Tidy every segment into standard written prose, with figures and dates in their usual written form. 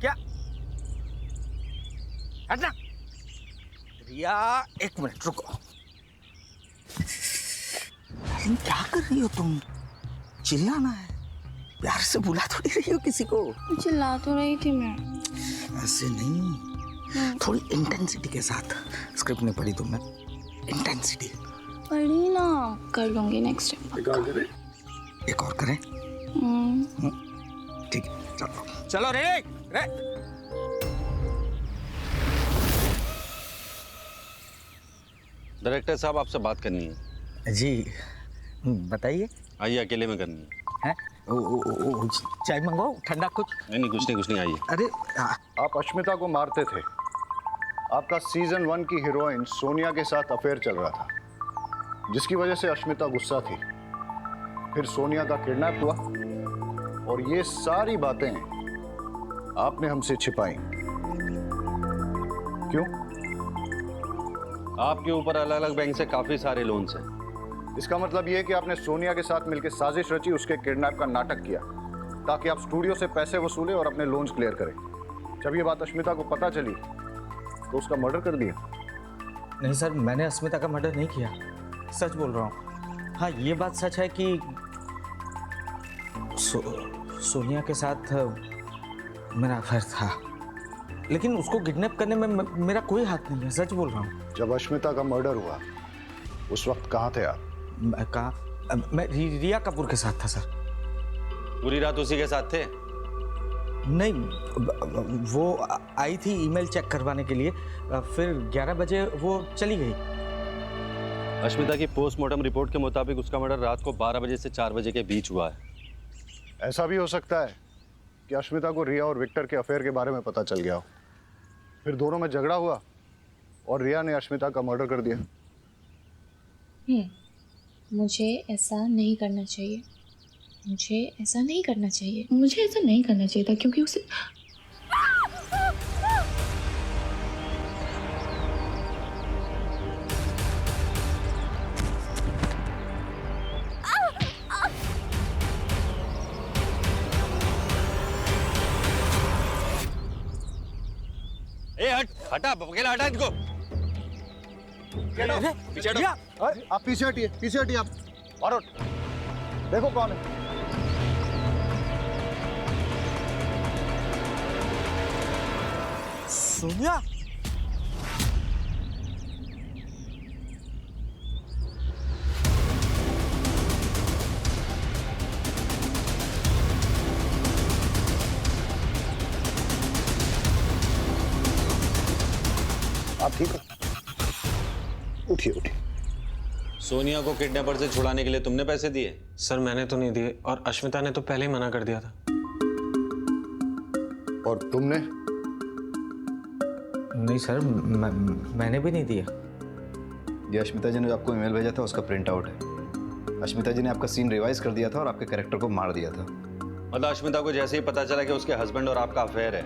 क्या? हटना। रिया, एक मिनट रुको। क्या कर रही हो तुम? चिल्लाना है, प्यार से बुला थोड़ी रही हो किसी को। चिल्ला तो रही थी मैं। ऐसे नहीं, थोड़ी इंटेंसिटी के साथ। स्क्रिप्ट नहीं पढ़ी तुमने? इंटेंसिटी पढ़ी ना, कर लूंगी नेक्स्ट टाइम। एक और करें? ठीक है, चलो चलो रे रे। डायरेक्टर साहब आपसे बात करनी है। जी बताइए। आइए, अकेले में करनी है। चाय मंगवाओ, ठंडा कुछ? नहीं, कुछ नहीं, आइए। अरे आप अश्मिता को मारते थे। आपका सीजन 1 की हीरोइन सोनिया के साथ अफेयर चल रहा था, जिसकी वजह से अश्मिता गुस्सा थी। फिर सोनिया का किडनैप हुआ और ये सारी बातें आपने हमसे छिपाई। क्यों? आपके ऊपर अलग अलग बैंक से काफी सारे लोन्स हैं। इसका मतलब ये कि आपने सोनिया के साथ मिलकर साजिश रची, उसके किडनैप का नाटक किया ताकि आप स्टूडियो से पैसे वसूलें और अपने लोन्स क्लियर करें। जब ये बात अश्मिता को पता चली तो उसका मर्डर कर दिया। नहीं सर, मैंने अस्मिता का मर्डर नहीं किया, सच बोल रहा हूँ। हाँ, ये बात सच है कि सोनिया के साथ मेरा अफेयर था, लेकिन उसको किडनैप करने में मेरा कोई हाथ नहीं है, सच बोल रहा हूँ। जब अश्मिता का मर्डर हुआ उस वक्त कहाँ थे आप? मैं रिया कपूर के साथ था सर। पूरी रात उसी के साथ थे? नहीं, वो आई थी ईमेल चेक करवाने के लिए, फिर 11 बजे वो चली गई। अश्मिता की पोस्टमार्टम रिपोर्ट के मुताबिक उसका मर्डर रात को 12 बजे से 4 बजे के बीच हुआ है। ऐसा भी हो सकता है कि अश्मिता को रिया और विक्टर के अफेयर के बारे में पता चल गया हो, फिर दोनों में झगड़ा हुआ और रिया ने अश्मिता का मर्डर कर दिया। मुझे ऐसा नहीं करना चाहिए, मुझे ऐसा नहीं करना चाहिए, मुझे ऐसा नहीं करना चाहिए था, क्योंकि उसे हटा, अकेला हटा इनको। पीछे रिया, आप पीछे हटिए आप। और देखो कौन है। सोनिया। आप ठीक हो? उठिए। सोनिया को किडनैपर से छुड़ाने के लिए तुमने पैसे दिए? सर मैंने तो नहीं दिए, और अश्मिता ने तो पहले ही मना कर दिया था। और तुमने? नहीं सर, मैंने भी नहीं दिया। ये अश्मिता जी ने आपको ईमेल भेजा था, उसका प्रिंट आउट है। अश्मिता जी ने आपका सीन रिवाइज कर दिया था और आपके कैरेक्टर को मार दिया था। मतलब अश्मिता को जैसे ही पता चला कि उसके हस्बैंड और आपका अफेयर है,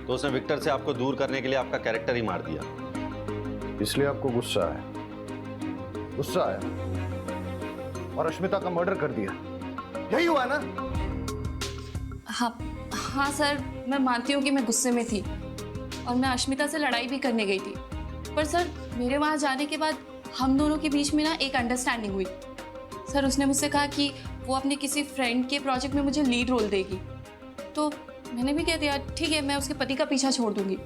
तो उसने विक्टर से आपको दूर करने के लिए आपका कैरेक्टर ही मार दिया। इसलिए आपको गुस्सा आया और अश्मिता का मर्डर कर दिया, यही हुआ ना? हाँ सर, मैं मानती हूँ कि मैं गुस्से में थी और मैं अश्मिता से लड़ाई भी करने गई थी, पर सर मेरे वहाँ जाने के बाद हम दोनों के बीच में ना एक अंडरस्टैंडिंग हुई। सर उसने मुझसे कहा कि वो अपने किसी फ्रेंड के प्रोजेक्ट में मुझे लीड रोल देगी, तो मैंने भी कह दिया ठीक है, मैं उसके पति का पीछा छोड़ दूंगी।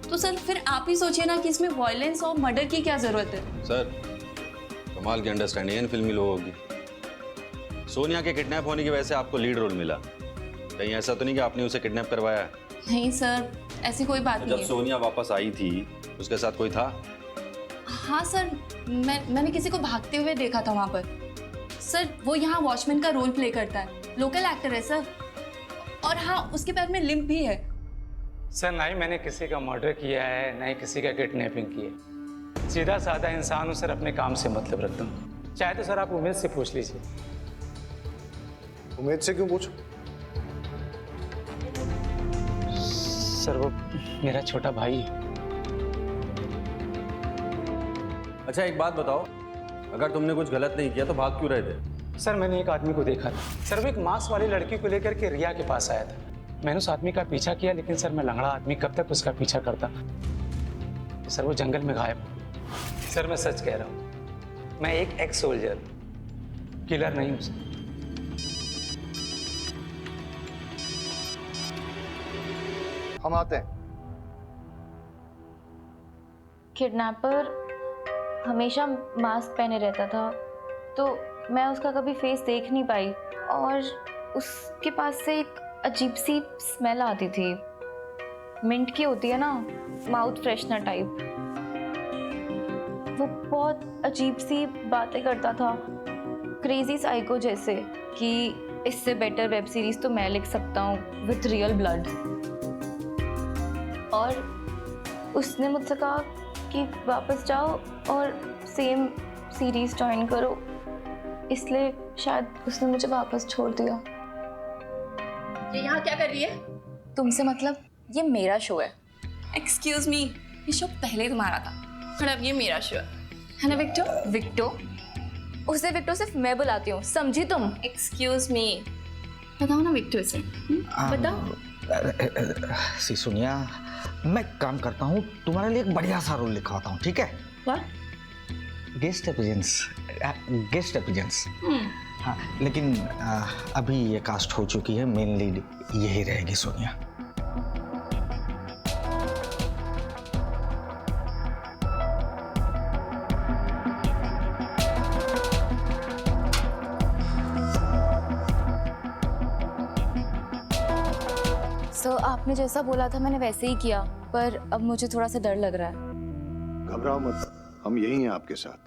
तो सर फिर आप ही सोचिए ना कि इसमें वायलेंस और मर्डर की क्या जरूरत है। सर कमाल की अंडरस्टैंडिंग है इन फिल्मी लोगों की। सोनिया के किडनैप होने की वजह से आपको लीड रोल मिला, कहीं ऐसा तो नहीं कि आपने उसे किडनैप करवाया है? नहीं सर, ऐसी कोई बात नहीं जब है। सोनिया वापस आई थी उसके साथ कोई था? हाँ सर, मैंने किसी को भागते हुए देखा था वहाँ पर। सर वो यहाँ वॉचमैन का रोल प्ले करता है, लोकल एक्टर है सर, और हाँ उसके पैर में लिम्प भी है। सर ना ही मैंने किसी का मर्डर किया है, ना ही किसी का किडनैपिंग की है। सीधा साधा इंसान हूँ सर, अपने काम से मतलब रखता हूँ। चाहे तो सर आप उमेद से पूछ लीजिए। उमेद से क्यों पूछो? सर वो मेरा छोटा भाई है। अच्छा एक बात बताओ, अगर तुमने कुछ गलत नहीं किया तो भाग क्यों रहे थे? सर मैंने एक आदमी को देखा था सर, वो एक मांस वाली लड़की को लेकर के रिया के पास आया था। मैंने उस आदमी का पीछा किया, लेकिन सर मैं लंगड़ा आदमी कब तक उसका पीछा करता। सर वो जंगल में गायब हो गया। सर मैं सच कह रहा हूँ, मैं एक एक्स सोल्जर, किलर नहीं हूँ सर। हम आते हैं। किडनैपर हमेशा मास्क पहने रहता था, तो मैं उसका कभी फेस देख नहीं पाई, और उसके पास से एक अजीब सी स्मेल आती थी, मिंट की होती है ना, माउथ फ्रेशनर टाइप। वो बहुत अजीब सी बातें करता था, क्रेजी साइको जैसे, कि इससे बेटर वेब सीरीज तो मैं लिख सकता हूँ विथ रियल ब्लड। और उसने मुझसे कहा कि वापस जाओ और सेम सीरीज ज्वाइन करो, इसलिए शायद उसने मुझे वापस छोड़ दिया। ये यहाँ क्या कर रही है? तुमसे मतलब? ये मेरा शो है। एक्सक्यूज मी, ये शो पहले तुम्हारा था और अब ये मेरा शो है ना विक्टो? विक्टो? उसे विक्टो सिर्फ मैं बुलाती हूँ, समझी तुम? एक्सक्यूज मी, बताओ ना विक्टो से। बताओ। सी सोनिया, मैं काम करता हूँ, तुम्हारे लिए एक बढ़िया सा रोल लिखवाता हूँ, ठीक है? What? Guest appearance. हाँ, लेकिन अभी ये कास्ट हो चुकी है, मेन लीड यही रहेगी सोनिया। सर आपने जैसा बोला था मैंने वैसे ही किया, पर अब मुझे थोड़ा सा डर लग रहा है। घबराओ मत, हम यही हैं आपके साथ।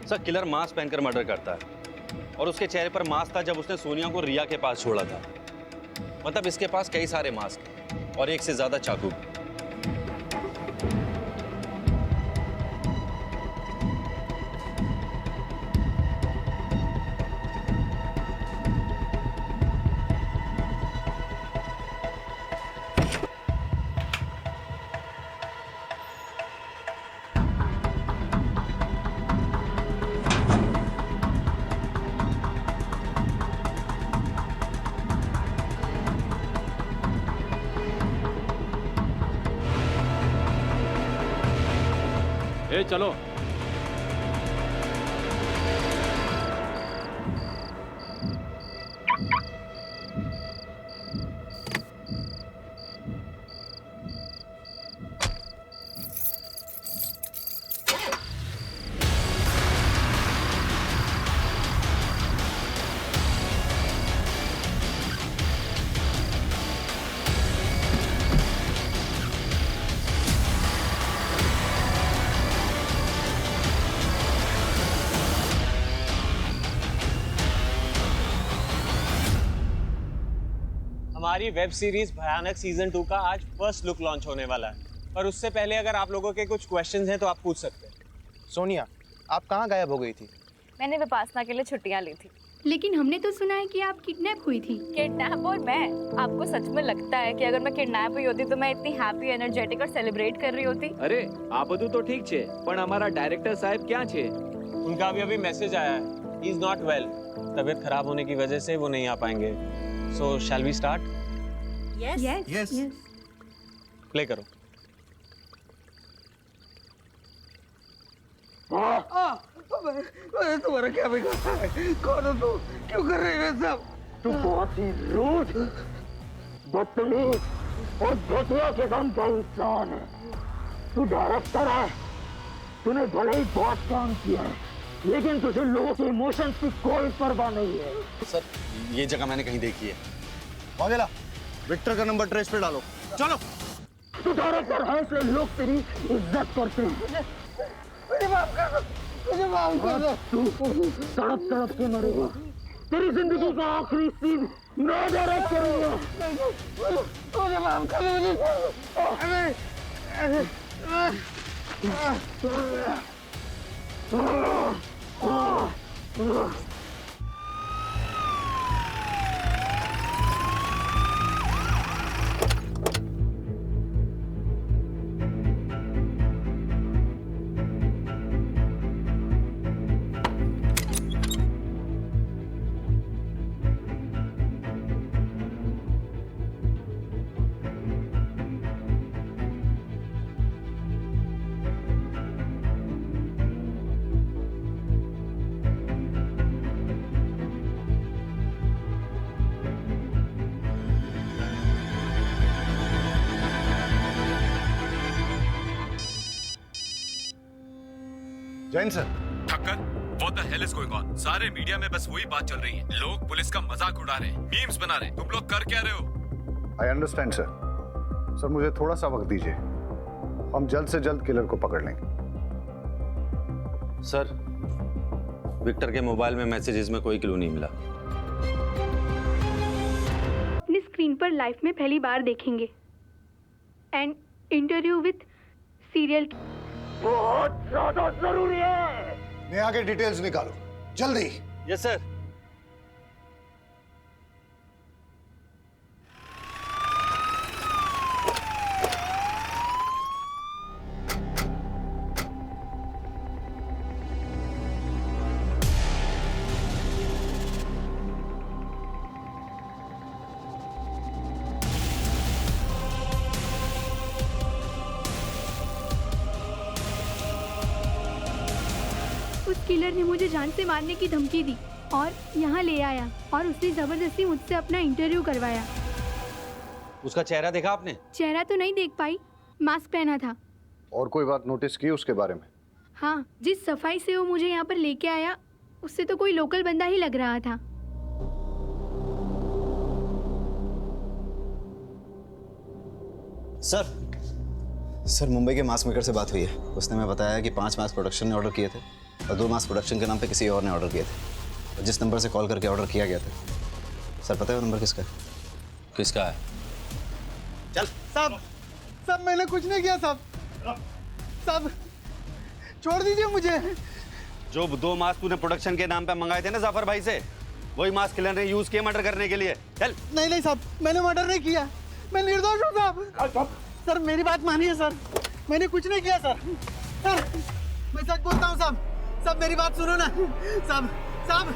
सर किलर मास्क पहनकर मर्डर करता है, और उसके चेहरे पर मास्क था जब उसने सोनिया को रिया के पास छोड़ा था। मतलब इसके पास कई सारे मास्क और एक से ज्यादा चाकू भी। ए चलो। हमारी वेब सीरीज भयानक सीजन 2 का आज फर्स्ट लुक लॉन्च होने वाला है, पर उससे पहले अगर आप लोगों के कुछ क्वेश्चंस हैं तो आप पूछ सकते हैं। सोनिया, आप कहाँ गायब हो गई थी? मैंने विपासना के लिए छुट्टियां ली थी। लेकिन हमने तो सुना है कि आप किडनैप हुई थी। किडनैप? और मैं? आपको सच में लगता है कि अगर मैं किडनैप हुई होती तो मैं इतनी हैप्पी, एनर्जेटिक और सेलिब्रेट कर रही होती? अरे આ બધું તો ઠીક છે, પણ અમારા ડાયરેક્ટર साहब ક્યાં છે? उनका अभी मैसेज आया है, ही इज नॉट वेल। तबीयत खराब होने की वजह से वो नहीं आ पाएंगे। So shall we start? Yes. Play करो। तुम्हारा क्या बिगाड़ा है? कौन हो तुम? क्यों कर रहे हो ये सब? तू बहुत ही रूड, बदतमीज और घटिया किस्म का इंसान है। तू डायरेक्टर है, तूने भले ही बहुत काम किया है, लेकिन तुझे लोगों के इमोशंस की कोई परवाह नहीं है। सर ये जगह मैंने कहीं देखी है। वागेला, विक्टर का नंबर ट्रेस पे डालो। चलो। तू डायरेक्टर है इसलिए लोग तेरी इज्जत करते हैं। मुझे माफ कर दो, मुझे माफ कर दो। तू तड़प तड़प के मरेगा। तेरी जिंदगी का आखिरी सीन मैं डायरेक्ट करूंगा। मुझे माफ कर दो, मुझे Jain sir. Thakkar, what the hell is going on? सारे मीडिया में बस वही बात चल रही है। लोग पुलिस का मजाक उड़ा रहे हैं, मीम्स बना रहे हैं। तुम लोग कर क्या रहे हो? I understand sir. सर मुझे थोड़ा सा वक्त दीजिए, हम जल्द से जल्द किलर को पकड़ लेंगे। सर, विक्टर के मोबाइल में मैसेजेस में कोई क्लू नहीं मिला। अपनी स्क्रीन पर लाइफ में पहली बार देखेंगे। एंड इंटरव्यू विथ सीरियल बहुत ज्यादा जरूरी है। नेहा के डिटेल्स निकालो जल्दी। Yes sir. उस किलर ने मुझे जान से मारने की धमकी दी और यहाँ ले आया और उसने जबरदस्ती मुझसे अपना इंटरव्यू करवाया। उसका चेहरा देखा आपने? चेहरा तो नहीं देख पाई, मास्क पहना था। और कोई बात नोटिस की उसके बारे में? हाँ, जिस सफाई से वो मुझे यहाँ पर लेके आया उससे तो कोई लोकल बंदा ही लग रहा था। सर मुंबई के मास मेकर से बात हुई है। उसने हमें बताया कि 5 मास प्रोडक्शन ने ऑर्डर किए थे और 2 मास प्रोडक्शन के नाम पे किसी और ने ऑर्डर किए थे। और जिस नंबर से कॉल करके ऑर्डर किया गया था, सर पता है वो नंबर किसका है? किसका है? चल साहब, साहब मैंने कुछ नहीं किया साहब। साहब छोड़ दीजिए मुझे। जो 2 मास्क तूने प्रोडक्शन के नाम पे मंगाए थे ना जाफर भाई से, वही मास्क किलर ने यूज किए मर्डर करने के लिए। चल। नहीं नहीं साहब, मैंने मर्डर नहीं किया, मैं निर्दोष हूँ साहब। सर मेरी बात मानिए सर, मैंने कुछ नहीं किया सर। सर मैं सच बोलता हूँ साहब। साहब मेरी बात सुनो ना साहब। साहब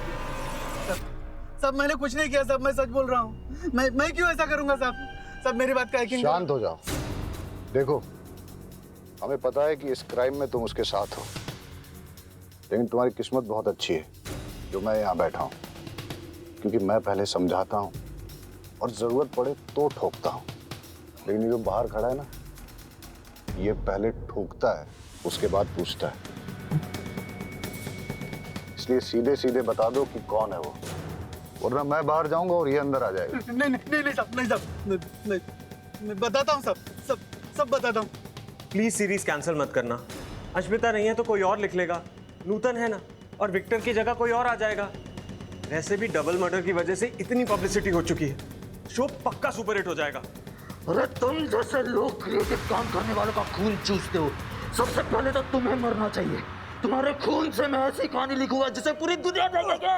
साहब मैंने कुछ नहीं किया साहब, मैं सच बोल रहा हूँ। मैं क्यों ऐसा करूँगा साहब? साहब मेरी बात का यकीन करो। शांत हो जाओ। देखो हमें पता है कि इस क्राइम में तुम उसके साथ हो, लेकिन तुम्हारी किस्मत बहुत अच्छी है जो मैं यहाँ बैठा हूँ, क्योंकि मैं पहले समझाता हूँ और जरूरत पड़े तो ठोकता हूँ। लेकिन ये जो बाहर खड़ा है ना, ये पहले ठोकता है उसके बाद पूछता है। इसलिए सीधे सीधे बता दो कि कौन है वो, वरना मैं बाहर जाऊंगा और ये अंदर आ जाएगा। नहीं नहीं नहीं साहब, नहीं साहब, नहीं, मैं बताता हूँ सब सब बताता हूँ। प्लीज सीरीज कैंसिल मत करना। अश्मिता नहीं है तो कोई और लिख लेगा, नूतन है ना, और विक्टर की जगह कोई और आ जाएगा। वैसे भी डबल मर्डर की वजह से इतनी पब्लिसिटी हो चुकी है, शो पक्का सुपरहिट हो जाएगा। अरे तुम जैसे लोग क्रिएटिव काम करने वालों का खून चूसते हो, सबसे पहले तो तुम्हें मरना चाहिए। तुम्हारे खून से मैं ऐसी कहानी लिखूंगा जिसे पूरी दुनिया देखेगी।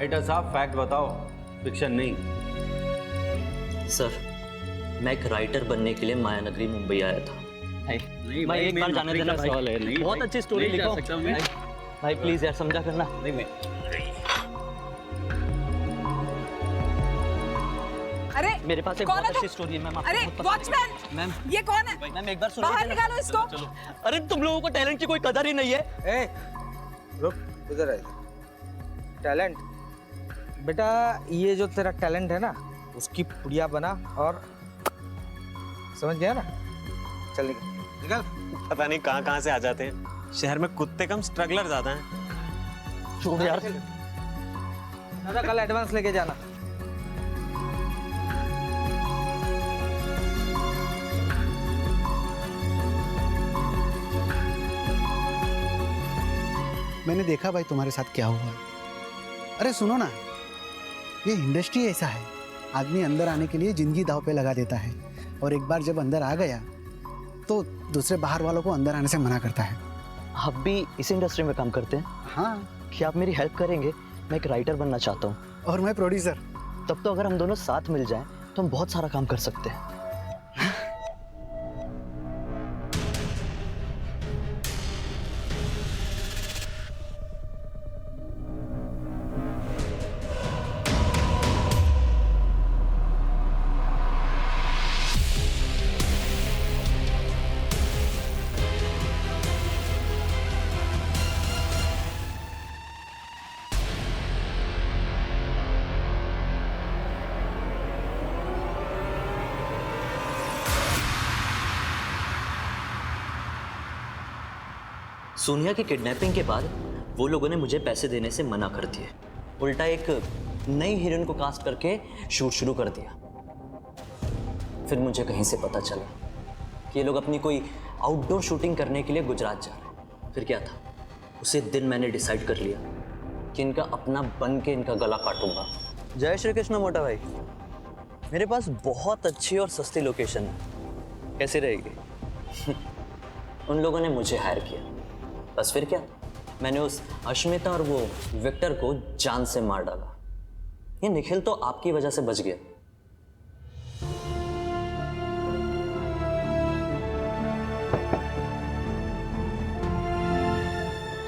एडिटर साहब फैक्ट बताओ, फिक्शन नहीं। सर मैं एक राइटर बनने के लिए मायानगरी मुंबई आया था। मैं एक बार जाने देना भाई, बहुत अच्छी स्टोरी लिखो भाई, प्लीज यार समझा करना। नहीं मैं अरे मेरे पास एक बहुत अच्छी स्टोरी है मैम। अरे वॉचमैन मैम, ये कौन है? मैम एक बार सुनो, बाहर निकालो इसको। चलो। अरे तुम लोगों को टैलेंट की कोई कदर ही नहीं है। ए, रुक इधर आ। टैलेंट बेटा, ये जो तेरा टैलेंट है ना, उसकी पुड़िया बना और समझ गया ना? चल निकल। पता नहीं कहाँ से आ जाते हैं। शहर में कुत्ते कम स्ट्रगलर ज्यादा हैं। छोड़ यार। दादा कल एडवांस लेके जाना। मैंने देखा भाई तुम्हारे साथ क्या हुआ। अरे सुनो ना, ये इंडस्ट्री ऐसा है, आदमी अंदर आने के लिए जिंदगी दांव पे लगा देता है, और एक बार जब अंदर आ गया तो दूसरे बाहर वालों को अंदर आने से मना करता है। आप भी इस इंडस्ट्री में काम करते हैं? हाँ। क्या आप मेरी हेल्प करेंगे? मैं एक राइटर बनना चाहता हूँ। और मैं प्रोड्यूसर। तब तो अगर हम दोनों साथ मिल जाएं तो हम बहुत सारा काम कर सकते हैं। सोनिया की किडनैपिंग के बाद वो लोगों ने मुझे पैसे देने से मना कर दिए, उल्टा एक नई हीरोइन को कास्ट करके शूट शुरू कर दिया। फिर मुझे कहीं से पता चला कि ये लोग अपनी कोई आउटडोर शूटिंग करने के लिए गुजरात जा रहे हैं। फिर क्या था, उसी दिन मैंने डिसाइड कर लिया कि इनका अपना बन के इनका गला काटूंगा। जय श्री कृष्ण मोटा भाई, मेरे पास बहुत अच्छी और सस्ती लोकेशन है, कैसी रहेगी? उन लोगों ने मुझे हायर किया, बस फिर क्या, मैंने उस अश्मिता और वो विक्टर को जान से मार डाला। ये निखिल तो आपकी वजह से बच गया।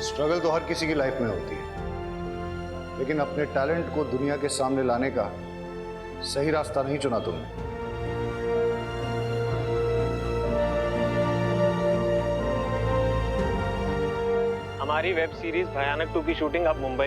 स्ट्रगल तो हर किसी की लाइफ में होती है, लेकिन अपने टैलेंट को दुनिया के सामने लाने का सही रास्ता नहीं चुना तुमने। हमारी वेब सीरीज भयानक 2 की शूटिंग अब मुंबई में